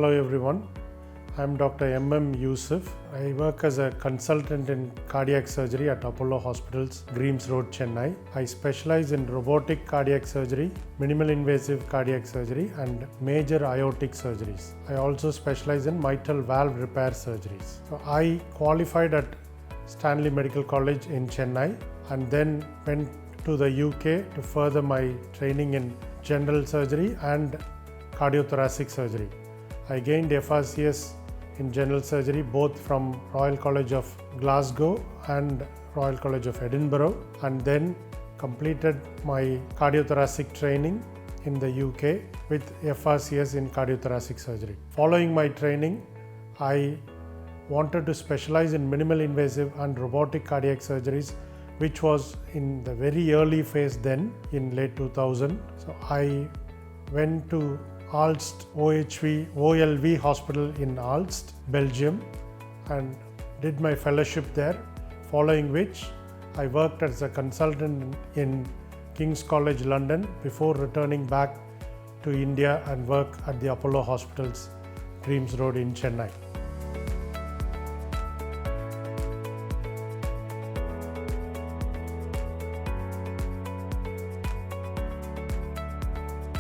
Hello everyone, I am Dr. M Yusuf. I work as a consultant in cardiac surgery at Apollo Hospitals, Greams Road, Chennai. I specialize in robotic cardiac surgery, minimal invasive cardiac surgery and major aortic surgeries. I also specialize in mitral valve repair surgeries. So I qualified at Stanley Medical College in Chennai and then went to the UK to further my training in general surgery and cardiothoracic surgery. I gained FRCS in general surgery both from Royal College of Glasgow and Royal College of Edinburgh, and then completed my cardiothoracic training in the UK with FRCS in cardiothoracic surgery. Following my training, I wanted to specialize in minimal invasive and robotic cardiac surgeries, which was in the very early phase then in late 2000. So I went to OLV Hospital in Aalst, Belgium, and did my fellowship there, following which I worked as a consultant in King's College London before returning back to India and work at the Apollo Hospitals, Greams Road in Chennai.